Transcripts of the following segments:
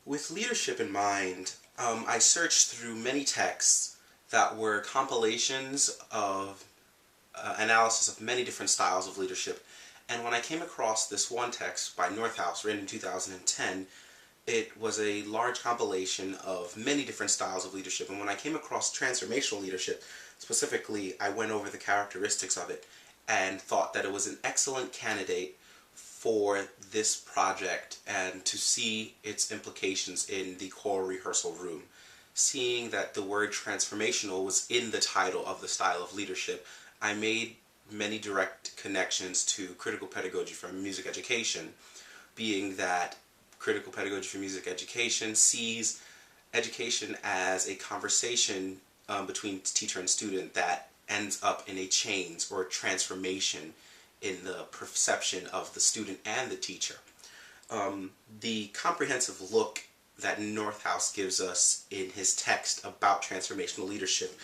With leadership in mind, I searched through many texts that were compilations of analysis of many different styles of leadership. And when I came across this one text by Northouse, written in 2010, it was a large compilation of many different styles of leadership. And when I came across transformational leadership, specifically, I went over the characteristics of it and thought that it was an excellent candidate for this project and to see its implications in the choral rehearsal room. Seeing that the word transformational was in the title of the style of leadership, I made many direct connections to critical pedagogy for music education, being that critical pedagogy for music education sees education as a conversation between teacher and student that ends up in a change or a transformation in the perception of the student and the teacher. The comprehensive look that Northouse gives us in his text about transformational leadership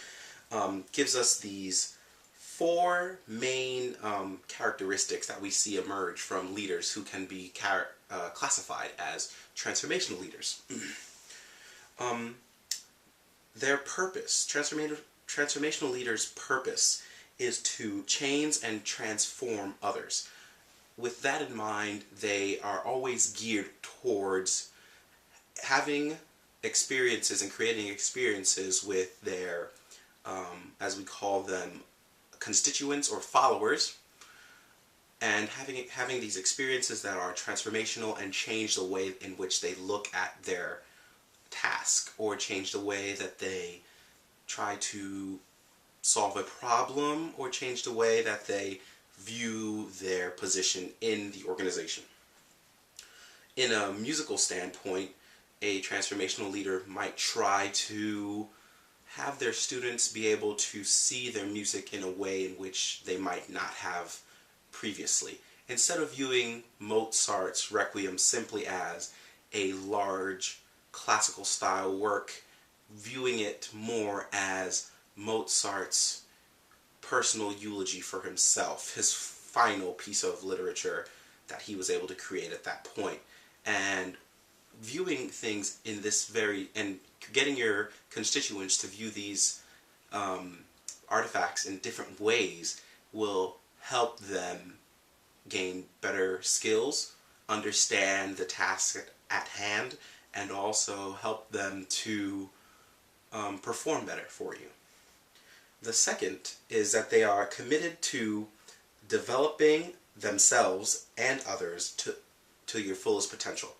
gives us these four main characteristics that we see emerge from leaders who can be classified as transformational leaders. Their purpose, transformational leaders' purpose, is to change and transform others. With that in mind, they are always geared towards having experiences and creating experiences with their, as we call them, constituents or followers, and having these experiences that are transformational and change the way in which they look at their task or change the way that they try to solve a problem or change the way that they view their position in the organization. In a musical standpoint, a transformational leader might try to have their students be able to see their music in a way in which they might not have previously. Instead of viewing Mozart's Requiem simply as a large classical style work, viewing it more as Mozart's personal eulogy for himself, his final piece of literature that he was able to create at that point. And viewing things in this and getting your constituents to view these artifacts in different ways will help them gain better skills, understand the task at hand, and also help them to perform better for you. The second is that they are committed to developing themselves and others to your fullest potential.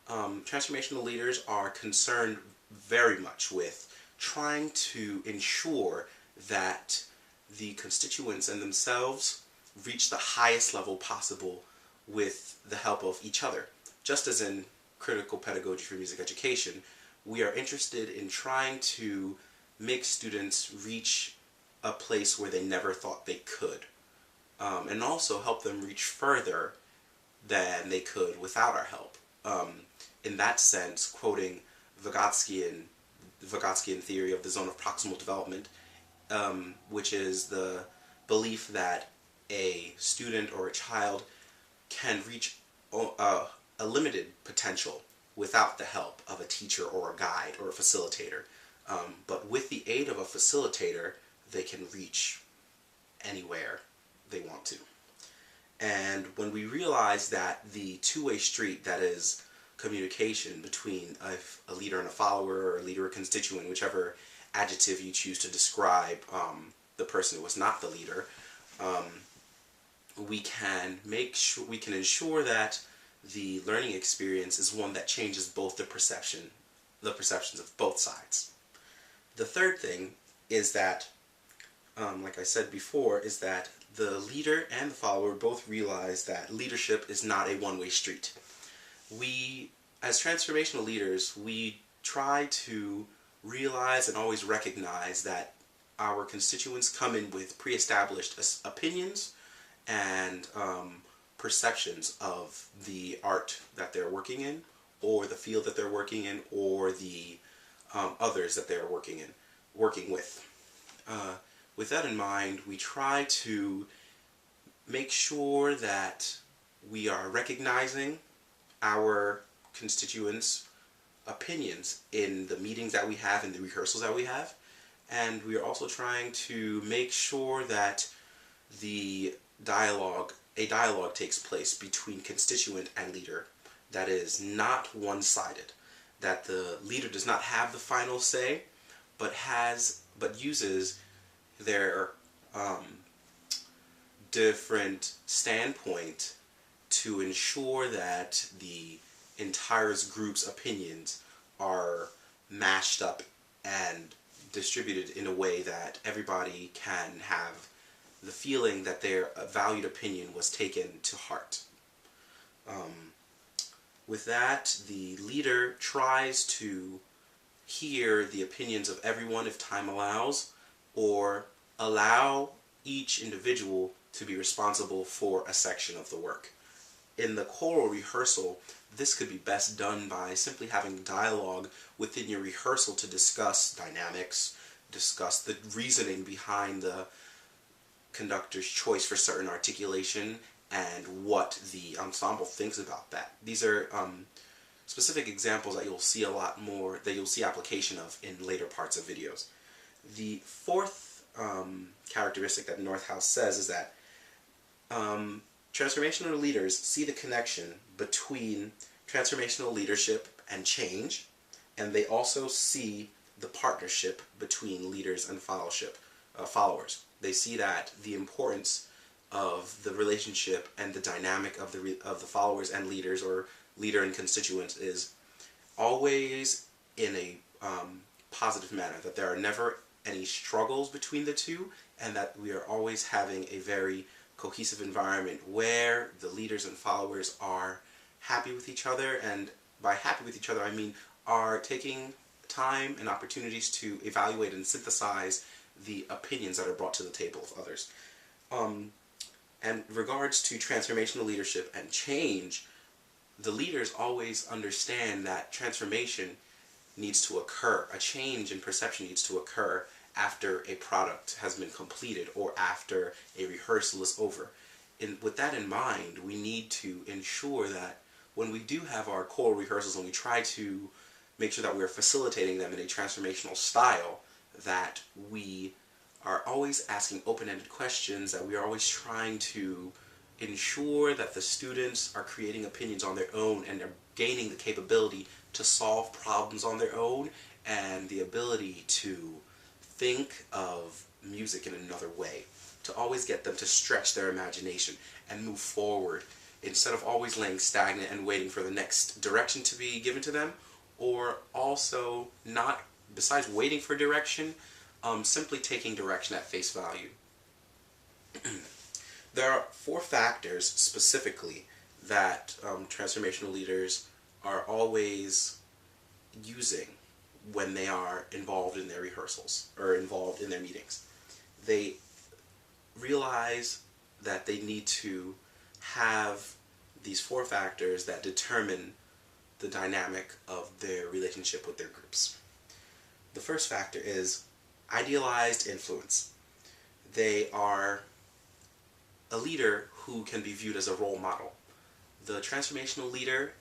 Transformational leaders are concerned very much with trying to ensure that the constituents and themselves reach the highest level possible with the help of each other. Just as in critical pedagogy for music education, we are interested in trying to make students reach a place where they never thought they could, and also help them reach further than they could without our help. In that sense, quoting Vygotskian theory of the zone of proximal development, which is the belief that a student or a child can reach a limited potential without the help of a teacher or a guide or a facilitator. But with the aid of a facilitator, they can reach anywhere they want to. And when we realize that the two-way street that is communication between a leader and a follower, or a leader and a constituent, whichever adjective you choose to describe the person who was not the leader, we can ensure that the learning experience is one that changes both the perceptions of both sides. The third thing is that, like I said before, is that the leader and the follower both realize that leadership is not a one-way street. We, as transformational leaders, we try to realize and always recognize that our constituents come in with pre-established opinions and perceptions of the art that they're working in, or the field that they're working in, or the others that they're working with. With that in mind, we try to make sure that we are recognizing our constituents opinions in the meetings that we have, in the rehearsals that we have, and we are also trying to make sure that a dialogue takes place between constituent and leader that is not one-sided, that the leader does not have the final say, but uses their different standpoint to ensure that the entire group's opinions are mashed up and distributed in a way that everybody can have the feeling that their valued opinion was taken to heart. With that, the leader tries to hear the opinions of everyone if time allows, or allow each individual to be responsible for a section of the work. In the choral rehearsal, this could be best done by simply having dialogue within your rehearsal to discuss dynamics, discuss the reasoning behind the conductor's choice for certain articulation, and what the ensemble thinks about that. These are specific examples that you'll see a lot more, that you'll see application of in later parts of videos. The fourth characteristic that Northhouse says is that transformational leaders see the connection between transformational leadership and change, and they also see the partnership between leaders and followers. They see that the importance of the relationship and the dynamic of the followers and leaders, or leader and constituents, is always in a positive manner, that there are never any struggles between the two, and that we are always having a very cohesive environment where the leaders and followers are happy with each other, and by happy with each other I mean are taking time and opportunities to evaluate and synthesize the opinions that are brought to the table of others. And regards to transformational leadership and change, the leaders always understand that transformation needs to occur, a change in perception needs to occur after a product has been completed or after a rehearsal is over. With that in mind, we need to ensure that when we do have our choral rehearsals and we try to make sure that we're facilitating them in a transformational style, that we are always asking open-ended questions, that we are always trying to ensure that the students are creating opinions on their own and are gaining the capability to solve problems on their own and the ability to think of music in another way, to always get them to stretch their imagination and move forward instead of always laying stagnant and waiting for the next direction to be given to them, or also not, besides waiting for direction, simply taking direction at face value. There are 4 factors specifically that transformational leaders are always using when they are involved in their rehearsals or involved in their meetings. They realize that they need to have these 4 factors that determine the dynamic of their relationship with their groups. The first factor is idealized influence. They are a leader who can be viewed as a role model. The transformational leader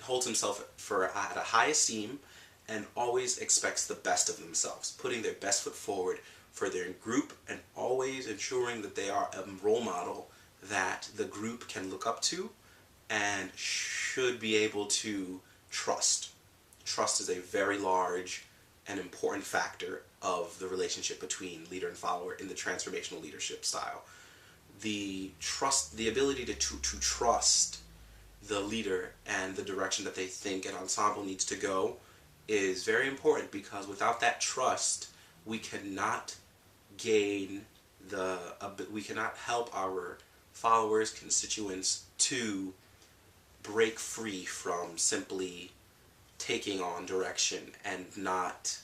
holds himself at a high esteem and always expects the best of themselves, putting their best foot forward for their group and always ensuring that they are a role model that the group can look up to and should be able to trust. Trust is a very large and important factor of the relationship between leader and follower in the transformational leadership style. The ability to trust the leader and the direction that they think an ensemble needs to go is very important, because without that trust, we cannot help our followers, constituents, to break free from simply taking on direction and not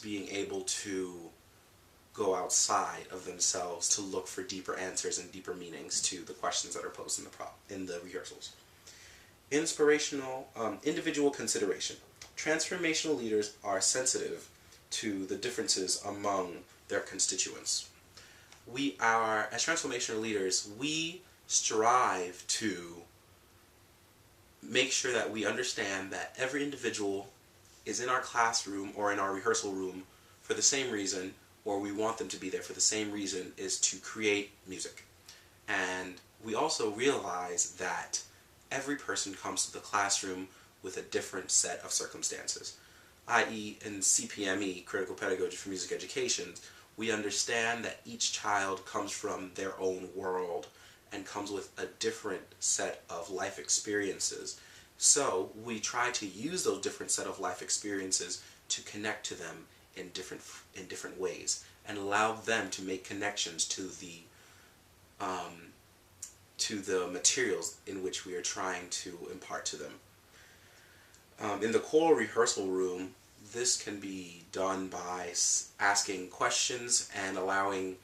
being able to go outside of themselves to look for deeper answers and deeper meanings to the questions that are posed in the rehearsals. Individual consideration. Transformational leaders are sensitive to the differences among their constituents. As transformational leaders, we strive to make sure that we understand that every individual is in our classroom or in our rehearsal room for the same reason, or we want them to be there for the same reason, is to create music. And we also realize that every person comes to the classroom with a different set of circumstances, i.e. in CPME, Critical Pedagogy for Music Education, we understand that each child comes from their own world and comes with a different set of life experiences. So we try to use those different set of life experiences to connect to them in different ways and allow them to make connections to the materials in which we are trying to impart to them. In the choral rehearsal room, this can be done by asking questions and allowing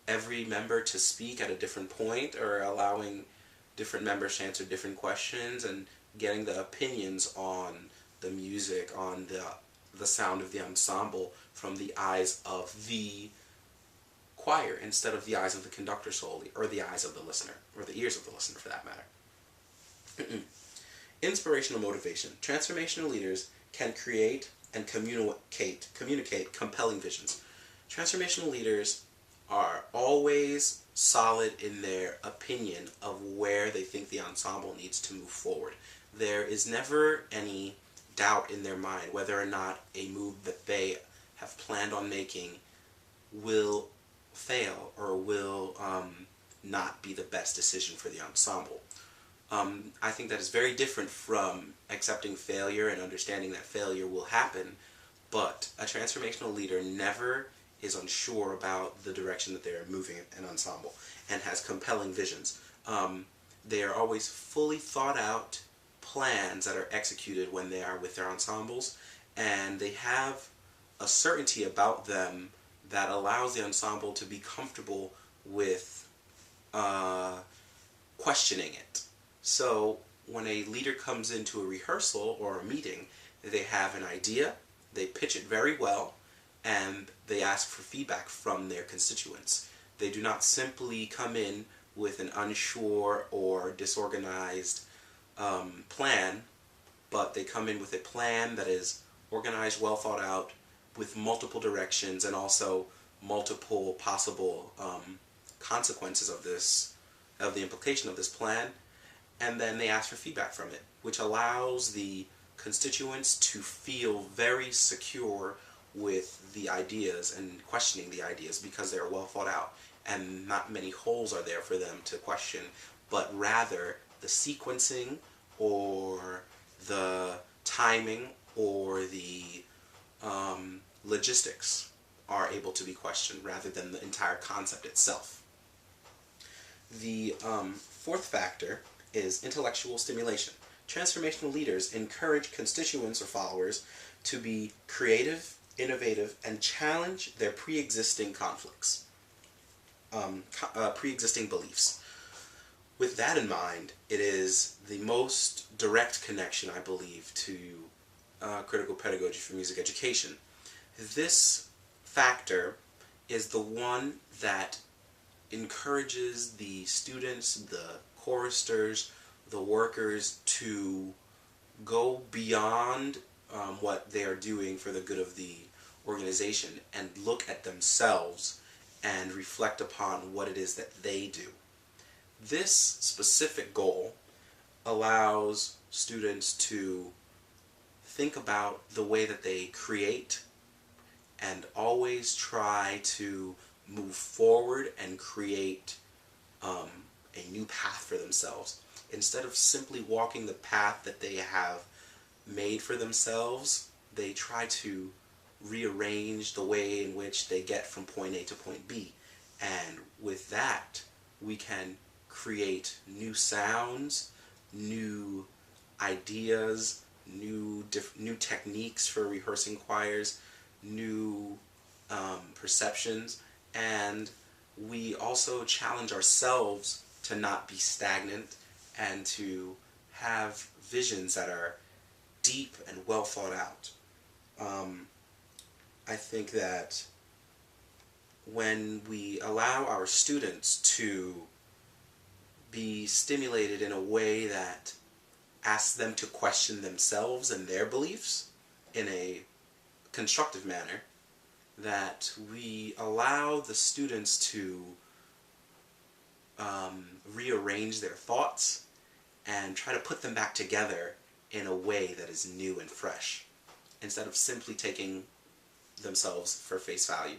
every member to speak at a different point, or allowing different members to answer different questions and getting the opinions on the music, on the sound of the ensemble from the eyes of the choir instead of the eyes of the conductor solely, or the eyes of the listener, or the ears of the listener for that matter. Inspirational motivation. Transformational leaders can create and communicate compelling visions. Transformational leaders are always solid in their opinion of where they think the ensemble needs to move forward. There is never any doubt in their mind whether or not a move that they have planned on making will fail or will not be the best decision for the ensemble. I think that is very different from accepting failure and understanding that failure will happen, but a transformational leader never is unsure about the direction that they're moving an ensemble and has compelling visions. They are always fully thought out plans that are executed when they are with their ensembles, and they have a certainty about them that allows the ensemble to be comfortable with questioning it. So when a leader comes into a rehearsal or a meeting, they have an idea, they pitch it very well, and they ask for feedback from their constituents. They do not simply come in with an unsure or disorganized plan, but they come in with a plan that is organized, well thought out, with multiple directions and also multiple possible consequences of the implication of this plan, and then they ask for feedback from it, which allows the constituents to feel very secure with the ideas and questioning the ideas because they are well thought out and not many holes are there for them to question, but rather the sequencing or the timing or the logistics are able to be questioned rather than the entire concept itself. The fourth factor is intellectual stimulation. Transformational leaders encourage constituents or followers to be creative, innovative, and challenge their pre-existing conflicts, pre-existing beliefs. With that in mind, it is the most direct connection, I believe, to critical pedagogy for music education. This factor is the one that encourages the students, the choristers, the workers to go beyond what they are doing for the good of the organization and look at themselves and reflect upon what it is that they do. This specific goal allows students to think about the way that they create and always try to move forward and create a new path for themselves. Instead of simply walking the path that they have made for themselves, they try to rearrange the way in which they get from point A to point B. And with that, we can create new sounds, new ideas, new techniques for rehearsing choirs, new perceptions, and we also challenge ourselves to not be stagnant and to have visions that are deep and well thought out. I think that when we allow our students to be stimulated in a way that ask them to question themselves and their beliefs in a constructive manner, that we allow the students to rearrange their thoughts and try to put them back together in a way that is new and fresh, instead of simply taking themselves for face value,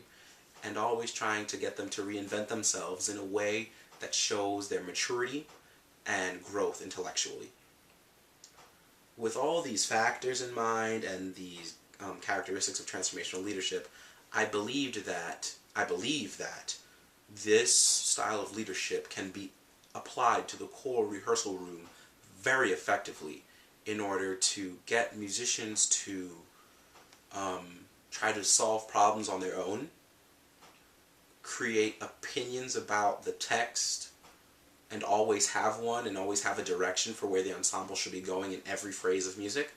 and always trying to get them to reinvent themselves in a way that shows their maturity and growth intellectually. With all these factors in mind and these characteristics of transformational leadership, I believe that this style of leadership can be applied to the core rehearsal room very effectively in order to get musicians to try to solve problems on their own, create opinions about the text, and always have one, and always have a direction for where the ensemble should be going in every phrase of music,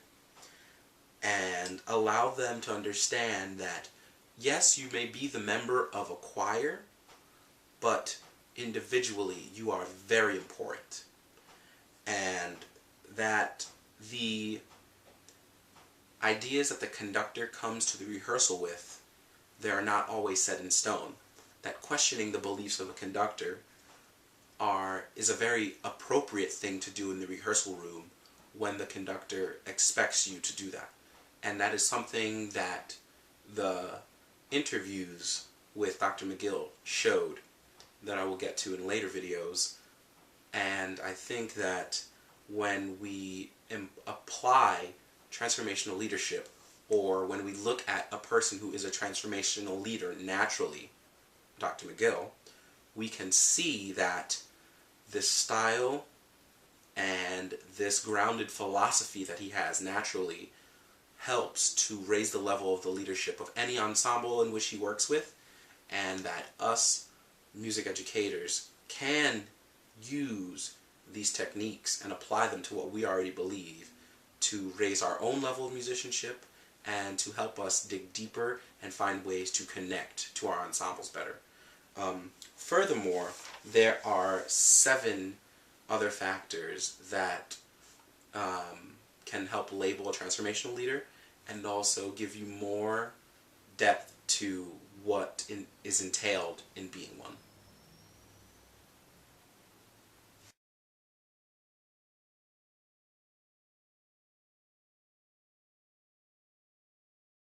and allow them to understand that, yes, you may be the member of a choir, but individually you are very important, and that the ideas that the conductor comes to the rehearsal with, they are not always set in stone. That questioning the beliefs of a conductor is a very appropriate thing to do in the rehearsal room when the conductor expects you to do that. And that is something that the interviews with Dr. McGill showed, that I will get to in later videos. And I think that when we apply transformational leadership, or when we look at a person who is a transformational leader naturally, Dr. McGill, we can see that this style and this grounded philosophy that he has naturally helps to raise the level of the leadership of any ensemble in which he works with, and that us music educators can use these techniques and apply them to what we already believe to raise our own level of musicianship and to help us dig deeper and find ways to connect to our ensembles better. Furthermore, there are 7 other factors that can help label a transformational leader and also give you more depth to what is entailed in being one.